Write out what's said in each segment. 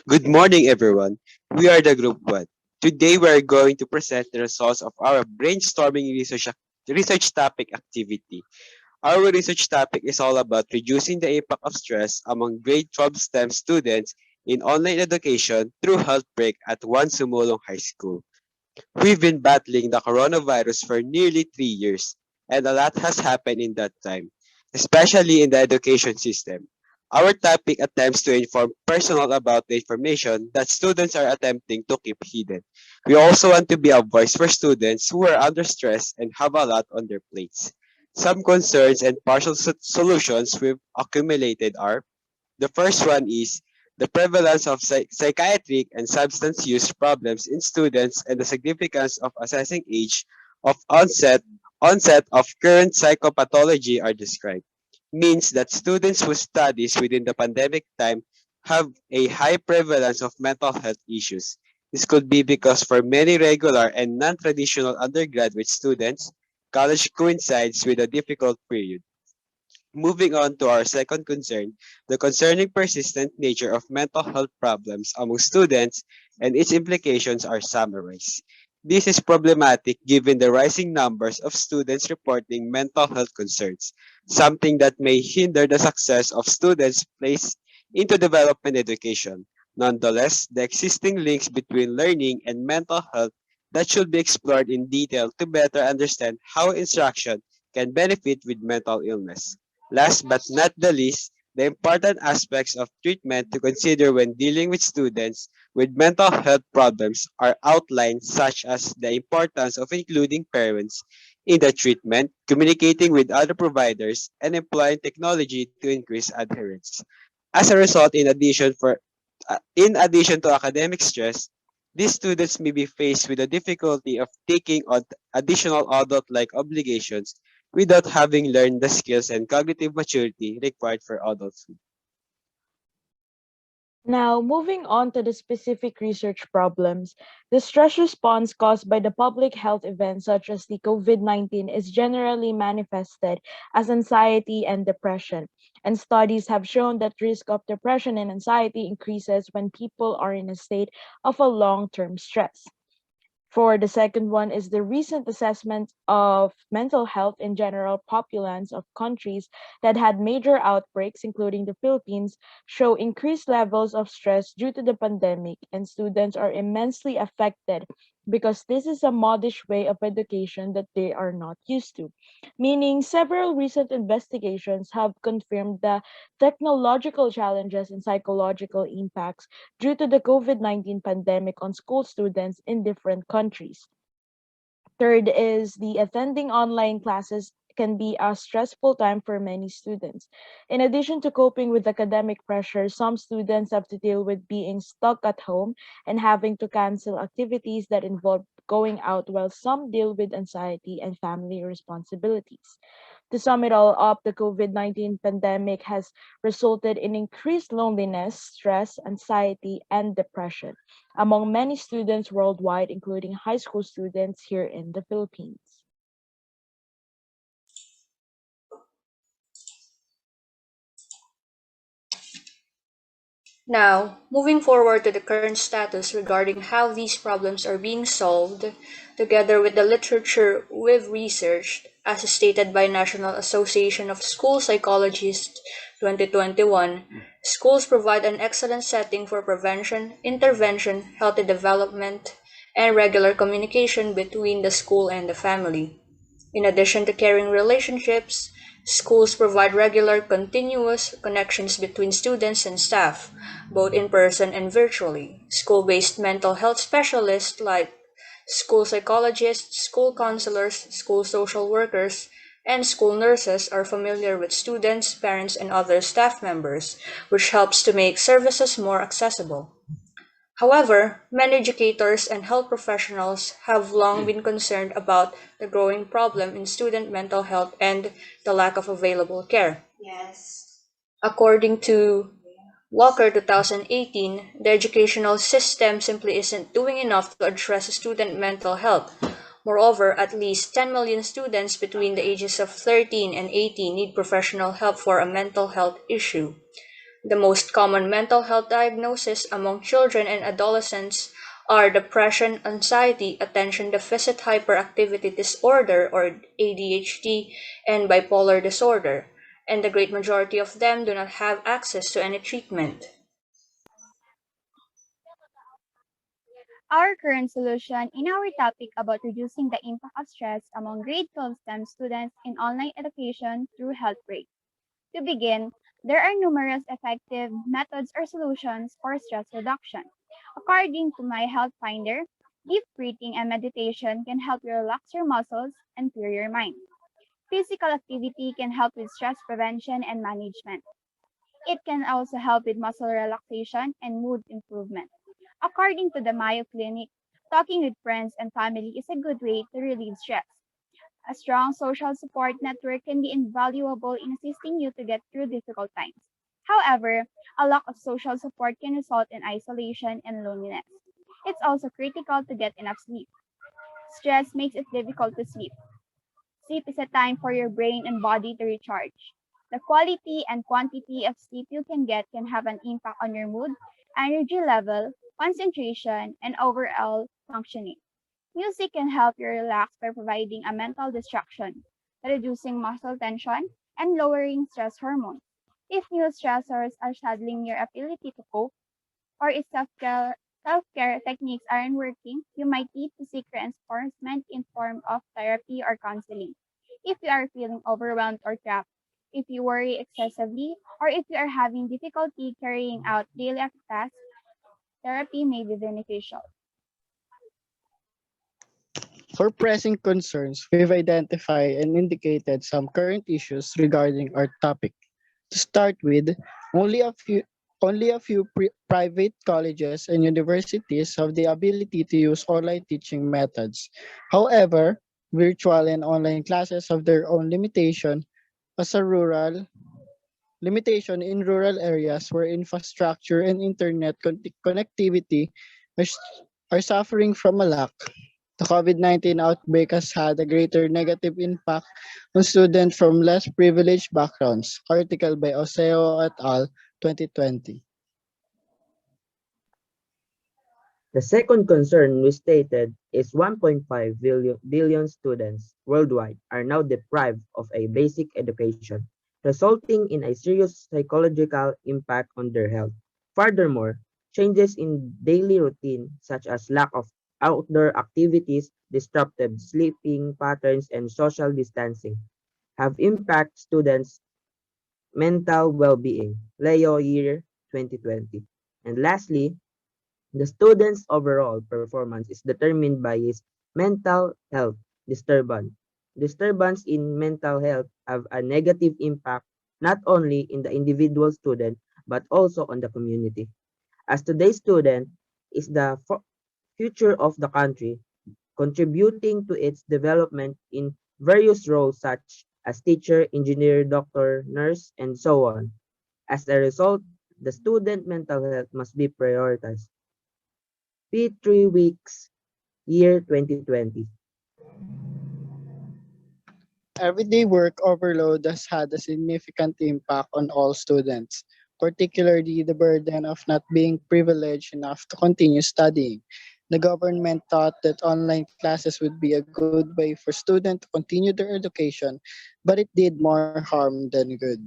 Good morning, everyone. We are the Group 1. Today, we are going to present the results of our brainstorming research topic activity. Our research topic is all about reducing the impact of stress among grade 12 STEM students in online education through health break at One Sumulong High School. We've been battling the coronavirus for nearly 3 years, and a lot has happened in that time, especially in the education system. Our topic attempts to inform personnel about the information that students are attempting to keep hidden. We also want to be a voice for students who are under stress and have a lot on their plates. Some concerns and partial solutions we've accumulated are: the first one is the prevalence of psychiatric and substance use problems in students and the significance of assessing age of onset of current psychopathology are described. Means that students who studies within the pandemic time have a high prevalence of mental health issues. This could be because for many regular and non-traditional undergraduate students, college coincides with a difficult period. Moving on to our second concern, the concerning persistent nature of mental health problems among students and its implications are summarized. This is problematic given the rising numbers of students reporting mental health concerns, something that may hinder the success of students placed into development education. Nonetheless, the existing links between learning and mental health that should be explored in detail to better understand how instruction can benefit with mental illness. Last but not the least, the important aspects of treatment to consider when dealing with students with mental health problems are outlined, such as the importance of including parents in the treatment, communicating with other providers, and employing technology to increase adherence. As a result, in addition to academic stress, these students may be faced with the difficulty of taking on additional adult-like obligations without having learned the skills and cognitive maturity required for adulthood. Now, moving on to the specific research problems, the stress response caused by the public health events such as the COVID-19 is generally manifested as anxiety and depression. And studies have shown that risk of depression and anxiety increases when people are in a state of a long-term stress. For the second one is the recent assessment of mental health in general populations of countries that had major outbreaks, including the Philippines, show increased levels of stress due to the pandemic, and students are immensely affected because this is a modish way of education that they are not used to. Meaning, several recent investigations have confirmed the technological challenges and psychological impacts due to the COVID-19 pandemic on school students in different countries. Third is the attending online classes can be a stressful time for many students. In addition to coping with academic pressure, some students have to deal with being stuck at home and having to cancel activities that involve going out, while some deal with anxiety and family responsibilities. To sum it all up, the COVID-19 pandemic has resulted in increased loneliness, stress, anxiety, and depression among many students worldwide, including high school students here in the Philippines. Now, moving forward to the current status regarding how these problems are being solved, together with the literature we've researched, as stated by National Association of School Psychologists 2021, schools provide an excellent setting for prevention, intervention, healthy development, and regular communication between the school and the family. In addition to caring relationships, schools provide regular, continuous connections between students and staff, both in person and virtually. School-based mental health specialists like school psychologists, school counselors, school social workers, and school nurses are familiar with students, parents, and other staff members, which helps to make services more accessible. However, many educators and health professionals have long been concerned about the growing problem in student mental health and the lack of available care. According to Walker 2018, the educational system simply isn't doing enough to address student mental health. Moreover, at least 10 million students between the ages of 13 and 18 need professional help for a mental health issue. The most common mental health diagnoses among children and adolescents are depression, anxiety, attention deficit hyperactivity disorder or ADHD, and bipolar disorder, and the great majority of them do not have access to any treatment. Our current solution in our topic about reducing the impact of stress among grade 12 STEM students in online education through health break. To begin, there are numerous effective methods or solutions for stress reduction. According to my Health Finder, deep breathing and meditation can help you relax your muscles and clear your mind. Physical activity can help with stress prevention and management. It can also help with muscle relaxation and mood improvement. According to the Mayo Clinic, talking with friends and family is a good way to relieve stress. A strong social support network can be invaluable in assisting you to get through difficult times. However, a lack of social support can result in isolation and loneliness. It's also critical to get enough sleep. Stress makes it difficult to sleep. Sleep is a time for your brain and body to recharge. The quality and quantity of sleep you can get can have an impact on your mood, energy level, concentration, and overall functioning. Music can help you relax by providing a mental distraction, reducing muscle tension, and lowering stress hormones. If new stressors are saddling your ability to cope, or if self-care techniques aren't working, you might need to seek reinforcement in form of therapy or counseling. If you are feeling overwhelmed or trapped, if you worry excessively, or if you are having difficulty carrying out daily tasks, therapy may be beneficial. For pressing concerns, we've identified and indicated some current issues regarding our topic. To start with, only a few private colleges and universities have the ability to use online teaching methods. However, virtual and online classes have their own as a rural limitation in rural areas where infrastructure and internet connectivity are, s- are suffering from a lack. The COVID-19 outbreak has had a greater negative impact on students from less privileged backgrounds. Article by Oseo et al. 2020. The second concern we stated is 1.5 billion students worldwide are now deprived of a basic education, resulting in a serious psychological impact on their health. Furthermore, changes in daily routine, such as lack of outdoor activities, disrupted sleeping patterns, and social distancing, have impacted students' mental well-being. Leo year 2020. And lastly, the student's overall performance is determined by his mental health disturbance. Disturbance in mental health have a negative impact not only in the individual student but also on the community. As today's student is the future of the country, contributing to its development in various roles such as teacher, engineer, doctor, nurse, and so on. As a result, the student mental health must be prioritized. P3 weeks, year 2020. Everyday work overload has had a significant impact on all students, particularly the burden of not being privileged enough to continue studying. The government thought that online classes would be a good way for students to continue their education, but it did more harm than good.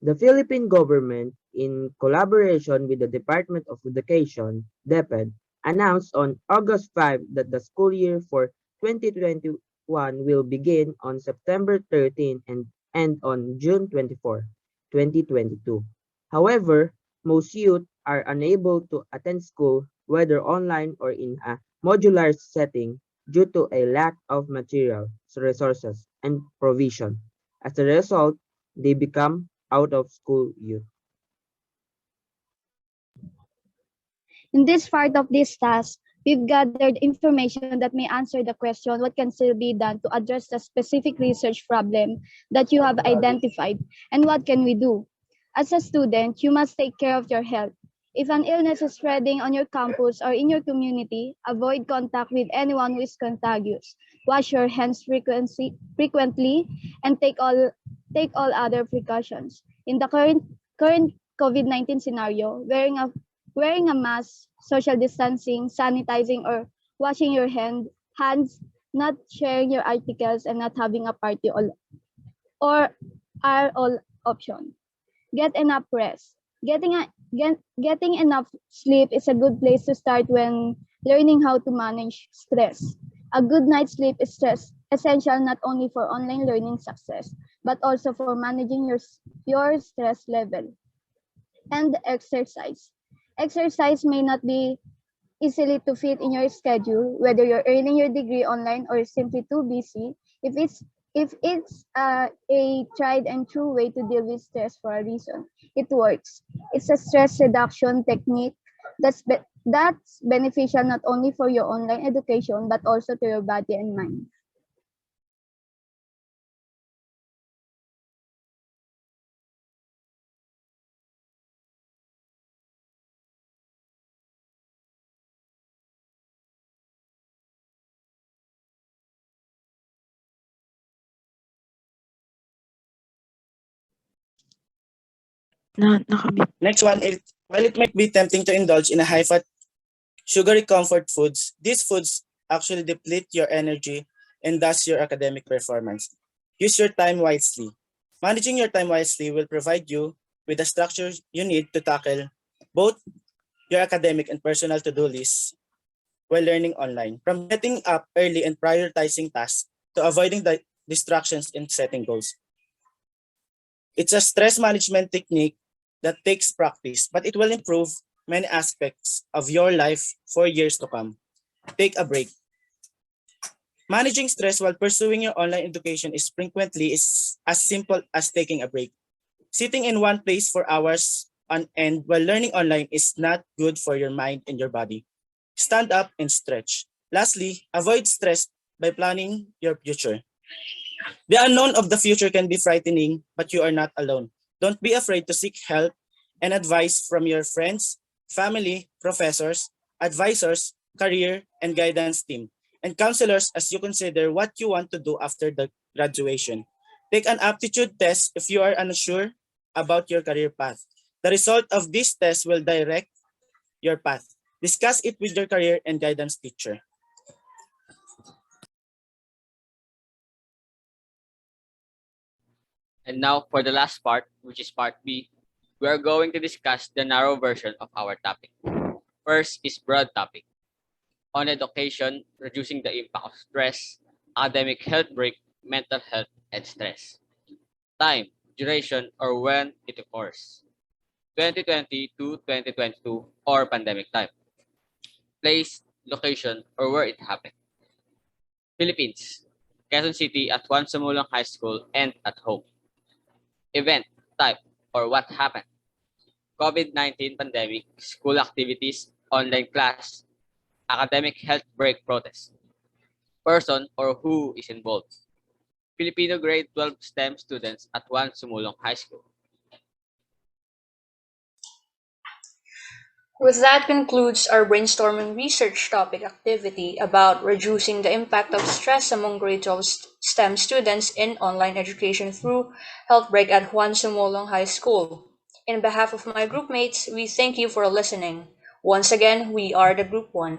The Philippine government, in collaboration with the Department of Education, DepEd, announced on August 5 that the school year for 2021 will begin on September 13 and end on June 24, 2022. However, most youth are unable to attend school, whether online or in a modular setting, due to a lack of material, resources, and provision. As a result, they become out of school youth. In this part of this task, we've gathered information that may answer the question what can still be done to address the specific research problem that you have identified and what can we do. As a student, you must take care of your health. If an illness is spreading on your campus or in your community, avoid contact with anyone who is contagious. Wash your hands frequently and take all other precautions. In the current COVID-19 scenario, wearing a mask, social distancing, sanitizing, or washing your hands, not sharing your articles, and not having a party or are all options. Get enough rest. Getting enough sleep is a good place to start when learning how to manage stress. A good night's sleep is essential not only for online learning success, but also for managing your stress level. And exercise. Exercise may not be easily to fit in your schedule, whether you're earning your degree online or simply too busy. If it's a tried and true way to deal with stress for a reason, it works. It's a stress reduction technique that's beneficial not only for your online education but also to your body and mind. Nakamute. Next one, while it might be tempting to indulge in a high-fat, sugary comfort foods, these foods actually deplete your energy and thus your academic performance. Use your time wisely. Managing your time wisely will provide you with the structure you need to tackle both your academic and personal to-do lists while learning online. From getting up early and prioritizing tasks to avoiding the distractions and setting goals. It's a stress management technique that takes practice, but it will improve many aspects of your life for years to come. Take a break. Managing stress while pursuing your online education is as simple as taking a break. Sitting in one place for hours on end while learning online is not good for your mind and your body. Stand up and stretch. Lastly, avoid stress by planning your future. The unknown of the future can be frightening, but you are not alone. Don't be afraid to seek help and advice from your friends, family, professors, advisors, career, and guidance team, and counselors as you consider what you want to do after the graduation. Take an aptitude test if you are unsure about your career path. The result of this test will direct your path. Discuss it with your career and guidance teacher. And now for the last part, which is part B, we are going to discuss the narrow version of our topic. First is broad topic. On education, reducing the impact of stress, academic health break, mental health, and stress. Time, duration, or when it occurs. 2020 to 2022 or pandemic time. Place, location, or where it happened. Philippines, Quezon City at Juan Sumulong High School and at home. Event, type, or what happened. COVID-19 pandemic, school activities, online class, academic health break protest. Person or who is involved. Filipino grade 12 STEM students at Juan Sumulong High School. With that concludes our brainstorming research topic activity about reducing the impact of stress among grade 12 STEM students in online education through health break at Juan Sumolong High School. In behalf of my group mates, we thank you for listening. Once again, we are the Group 1.